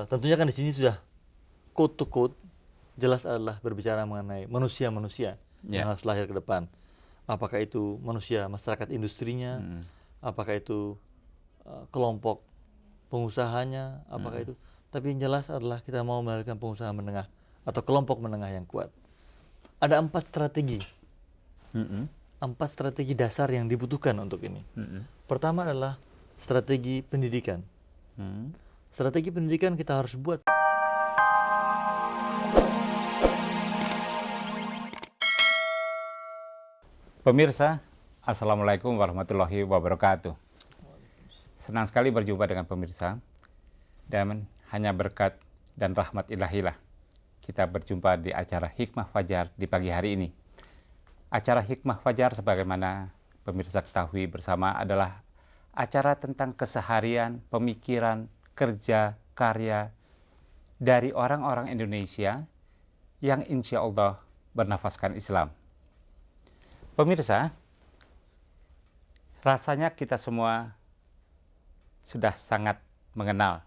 tentunya kan di sini sudah quote to quote jelas adalah berbicara mengenai manusia-manusia yang harus lahir ke depan. Apakah itu manusia masyarakat industrinya, apakah itu kelompok pengusahanya, apakah itu. Tapi yang jelas adalah kita mau melahirkan pengusaha menengah atau kelompok menengah yang kuat. Ada 4 strategi. 4 strategi dasar yang dibutuhkan untuk ini. Pertama adalah strategi pendidikan. Strategi pendidikan kita harus buat. Pemirsa, Assalamualaikum warahmatullahi wabarakatuh. Senang sekali berjumpa dengan pemirsa. Dan hanya berkat dan rahmat ilahilah kita berjumpa di acara Hikmah Fajar di pagi hari ini. Acara Hikmah Fajar sebagaimana pemirsa ketahui bersama adalah acara tentang keseharian, pemikiran, kerja, karya dari orang-orang Indonesia yang insya Allah bernafaskan Islam. Pemirsa, rasanya kita semua sudah sangat mengenal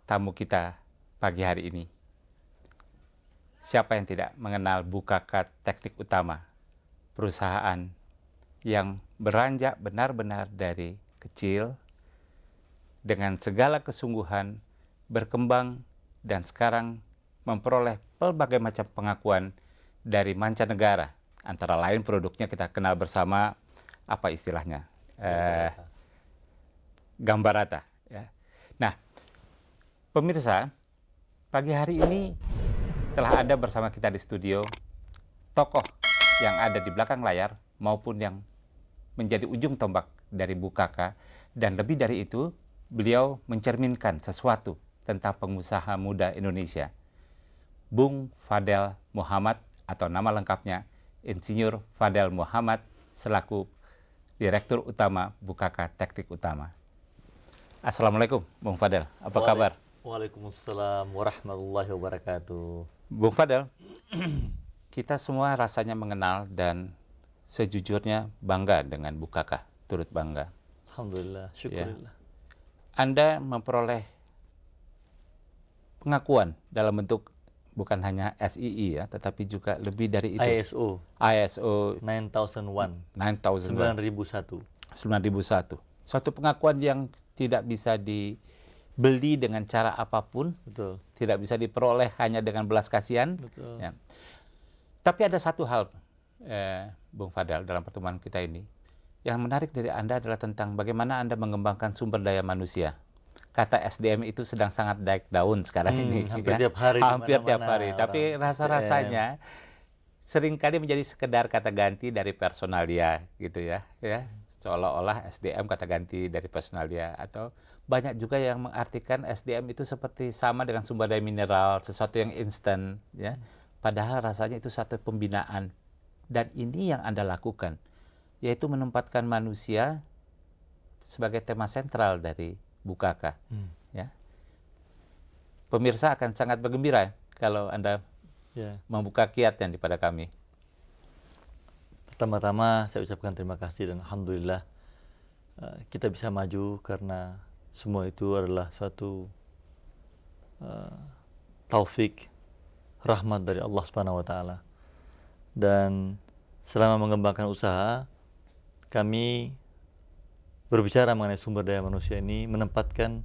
tamu kita pagi hari ini. Siapa yang tidak mengenal Bukaka Teknik Utama, perusahaan yang beranjak benar-benar dari kecil dengan segala kesungguhan berkembang dan sekarang memperoleh berbagai macam pengakuan dari mancanegara. Antara lain produknya kita kenal bersama, apa istilahnya? Gambarata. Ya. Nah, pemirsa, pagi hari ini telah ada bersama kita di studio tokoh yang ada di belakang layar maupun yang menjadi ujung tombak dari Bukaka. Dan lebih dari itu, beliau mencerminkan sesuatu tentang pengusaha muda Indonesia. Bung Fadel Muhammad atau nama lengkapnya Insinyur Fadel Muhammad selaku Direktur Utama Bukaka Teknik Utama. Assalamualaikum Bung Fadel, apa kabar? Waalaikumsalam warahmatullahi wabarakatuh. Bung Fadel, kita semua rasanya mengenal dan sejujurnya bangga dengan Bukaka, turut bangga. Alhamdulillah, syukurillah. Anda memperoleh pengakuan dalam bentuk bukan hanya SII ya, tetapi juga lebih dari itu. ISO ISO 9001. 9001. 9001. Suatu pengakuan yang tidak bisa dibeli dengan cara apapun. Betul. Tidak bisa diperoleh hanya dengan belas kasihan. Betul. Ya. Tapi ada satu hal, Bung Fadel, dalam pertemuan kita ini, yang menarik dari Anda adalah tentang bagaimana Anda mengembangkan sumber daya manusia. Kata SDM itu sedang sangat naik daun sekarang ini. Hampir ya? tiap hari. Hampir tiap hari. Tapi rasa-rasanya seringkali menjadi sekedar kata ganti dari personalia gitu ya. Seolah-olah SDM kata ganti dari personalia. Atau banyak juga yang mengartikan SDM itu seperti sama dengan sumber daya mineral, sesuatu yang instan. Ya. Padahal rasanya itu satu pembinaan. Dan ini yang Anda lakukan, yaitu menempatkan manusia sebagai tema sentral dari Bukaka. Ya. Pemirsa akan sangat bergembira kalau Anda membuka kiatnya pada kami. Pertama-tama saya ucapkan terima kasih dan alhamdulillah kita bisa maju karena semua itu adalah suatu taufik, rahmat dari Allah Subhanahu wa taala. Dan selama mengembangkan usaha, kami berbicara mengenai sumber daya manusia ini, menempatkan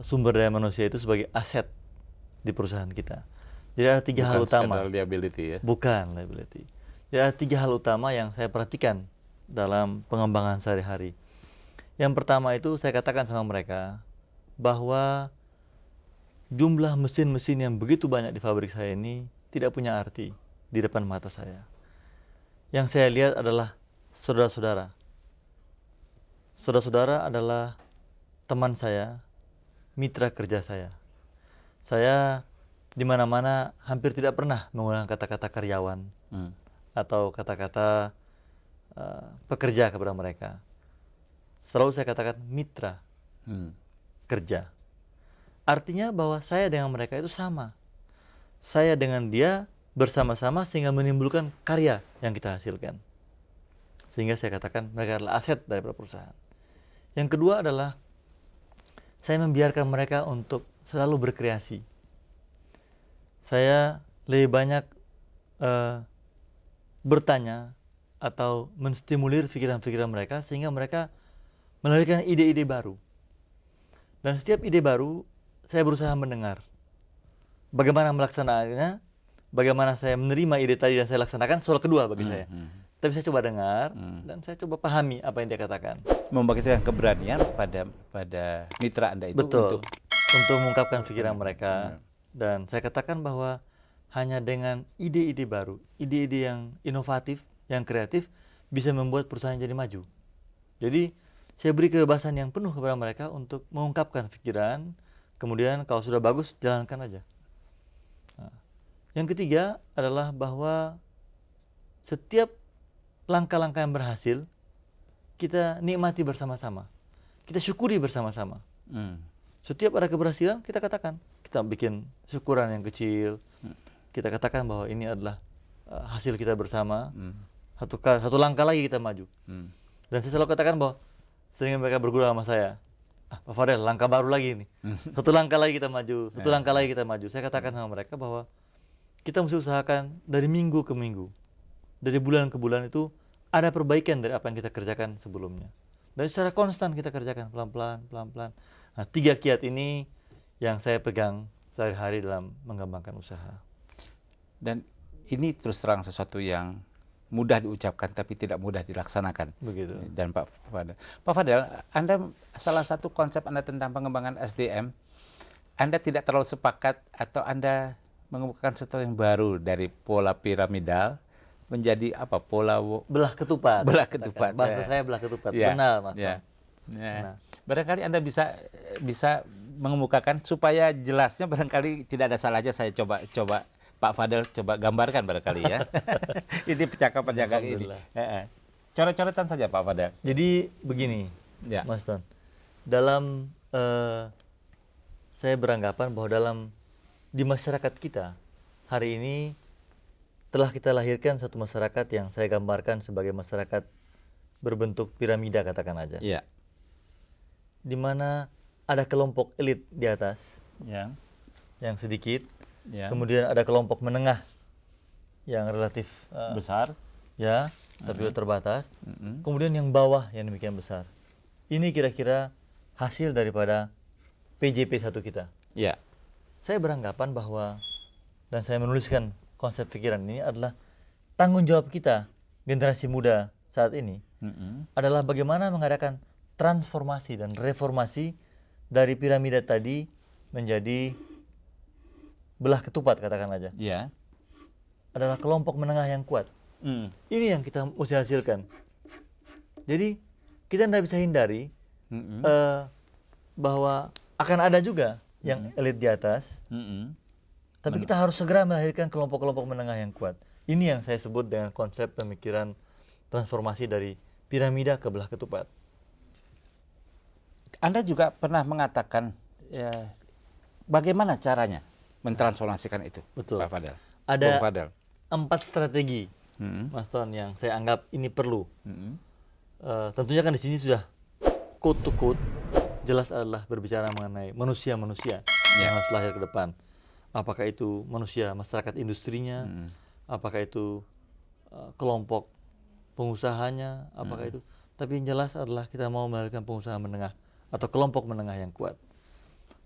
sumber daya manusia itu sebagai aset di perusahaan kita. Jadi ada 3 hal utama. Bukan liability ya? Bukan liability. Jadi ada 3 hal utama yang saya perhatikan dalam pengembangan sehari-hari. Yang pertama itu saya katakan sama mereka bahwa jumlah mesin-mesin yang begitu banyak di pabrik saya ini tidak punya arti di depan mata saya. Yang saya lihat adalah saudara-saudara. Saudara-saudara adalah teman saya, mitra kerja saya. Saya di mana-mana hampir tidak pernah menggunakan kata-kata karyawan atau kata-kata pekerja kepada mereka. Selalu saya katakan mitra kerja. Artinya bahwa saya dengan mereka itu sama. Saya dengan dia bersama-sama sehingga menimbulkan karya yang kita hasilkan. Sehingga saya katakan mereka adalah aset dari perusahaan. Yang kedua adalah saya membiarkan mereka untuk selalu berkreasi. Saya lebih banyak bertanya atau menstimulir pikiran-pikiran mereka sehingga mereka melahirkan ide-ide baru. Dan setiap ide baru saya berusaha mendengar. Bagaimana melaksanakannya, bagaimana saya menerima ide tadi dan saya laksanakan soal kedua bagi saya. Tapi saya coba dengar dan saya coba pahami apa yang dia katakan. Membangkitkan keberanian pada mitra Anda itu. Betul. Untuk mengungkapkan pikiran mereka. Dan saya katakan bahwa hanya dengan ide-ide baru, ide-ide yang inovatif, yang kreatif, bisa membuat perusahaan jadi maju. Jadi saya beri kebebasan yang penuh kepada mereka untuk mengungkapkan pikiran, kemudian kalau sudah bagus, jalankan aja. Nah, yang ketiga adalah bahwa setiap langkah-langkah yang berhasil, kita nikmati bersama-sama. Kita syukuri bersama-sama. Setiap ada keberhasilan, kita katakan. Kita bikin syukuran yang kecil. Kita katakan bahwa ini adalah hasil kita bersama. Satu langkah lagi kita maju. Dan saya selalu katakan bahwa sering mereka bergurau sama saya. Pak Fadel, langkah baru lagi nih. Satu langkah lagi kita maju. Satu langkah lagi kita maju. Saya katakan sama mereka bahwa kita mesti usahakan dari minggu ke minggu. Dari bulan ke bulan itu ada perbaikan dari apa yang kita kerjakan sebelumnya. Dan secara konstan kita kerjakan pelan-pelan, pelan-pelan. Nah, 3 kiat ini yang saya pegang sehari-hari dalam mengembangkan usaha. Dan ini terus terang sesuatu yang mudah diucapkan tapi tidak mudah dilaksanakan. Begitu. Dan Pak Fadel, Anda salah satu konsep Anda tentang pengembangan SDM, Anda tidak terlalu sepakat atau Anda mengemukakan sesuatu yang baru dari pola piramidal menjadi apa? Pola belah ketupat. Belah ketupat. Bahasa saya belah ketupat. Ya. Benar, Mas. Ya. Benar. Barangkali Anda bisa mengemukakan supaya jelasnya, barangkali tidak ada salahnya saya coba Pak Fadel coba gambarkan barangkali ya. Ini percakapan yang ini. Coret-coretan saja Pak Fadel. Jadi begini, Ya. Mas Ton. Dalam saya beranggapan bahwa di masyarakat kita hari ini telah kita lahirkan satu masyarakat yang saya gambarkan sebagai masyarakat berbentuk piramida, katakan aja. Iya. Di mana ada kelompok elit di atas Ya. yang sedikit. Ya. Kemudian ada kelompok menengah yang relatif Besar. ya, tapi terbatas. Kemudian yang bawah yang demikian besar. Ini kira-kira hasil daripada PJP 1 kita. Ya. Saya beranggapan bahwa, dan saya menuliskan konsep pikiran ini adalah tanggung jawab kita, generasi muda saat ini, adalah bagaimana mengadakan transformasi dan reformasi dari piramida tadi menjadi belah ketupat, katakan aja. Ya. Adalah kelompok menengah yang kuat. Ini yang kita mesti hasilkan. Jadi kita tidak bisa hindari bahwa akan ada juga yang elit di atas. Tapi kita harus segera melahirkan kelompok-kelompok menengah yang kuat. Ini yang saya sebut dengan konsep pemikiran transformasi dari piramida ke belah ketupat. Anda juga pernah mengatakan bagaimana caranya mentransformasikan itu, Betul. Pak Fadel. Ada Bung Fadel. 4 strategi, Mas Ton, yang saya anggap ini perlu. Tentunya kan di sini sudah quote to quote jelas adalah berbicara mengenai manusia-manusia yang harus lahir ke depan. Apakah itu manusia masyarakat industrinya, apakah itu kelompok pengusahanya, apakah itu. Tapi yang jelas adalah kita mau melahirkan pengusaha menengah atau kelompok menengah yang kuat.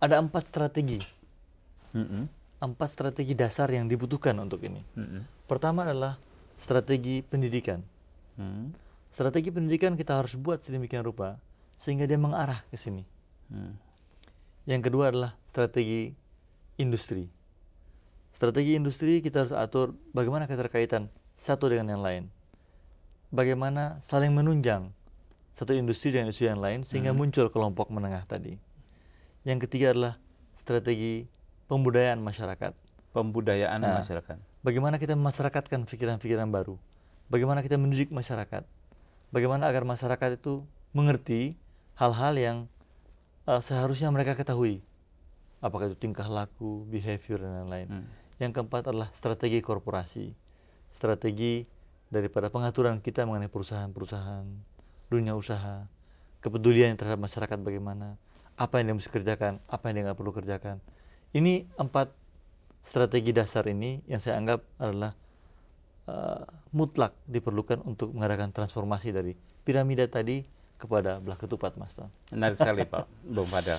Ada 4 strategi. 4 strategi dasar yang dibutuhkan untuk ini. Pertama adalah strategi pendidikan. Strategi pendidikan kita harus buat sedemikian rupa sehingga dia mengarah ke sini. Yang kedua adalah strategi industri. Strategi industri kita harus atur bagaimana keterkaitan satu dengan yang lain. Bagaimana saling menunjang satu industri dengan industri yang lain sehingga muncul kelompok menengah tadi. Yang ketiga adalah strategi pembudayaan masyarakat. Pembudayaan masyarakat. Bagaimana kita memasyarakatkan pikiran-pikiran baru. Bagaimana kita mendidik masyarakat. Bagaimana agar masyarakat itu mengerti hal-hal yang seharusnya mereka ketahui. Apakah itu tingkah laku, behavior, dan lain-lain. Yang keempat adalah strategi korporasi. Strategi daripada pengaturan kita mengenai perusahaan-perusahaan, dunia usaha, kepedulian terhadap masyarakat bagaimana, apa yang dia mesti kerjakan, apa yang dia nggak perlu kerjakan. Ini 4 strategi dasar ini yang saya anggap adalah mutlak diperlukan untuk mengadakan transformasi dari piramida tadi kepada belah ketupat, Mas Ton. Menarik sekali Pak Bung Fadel.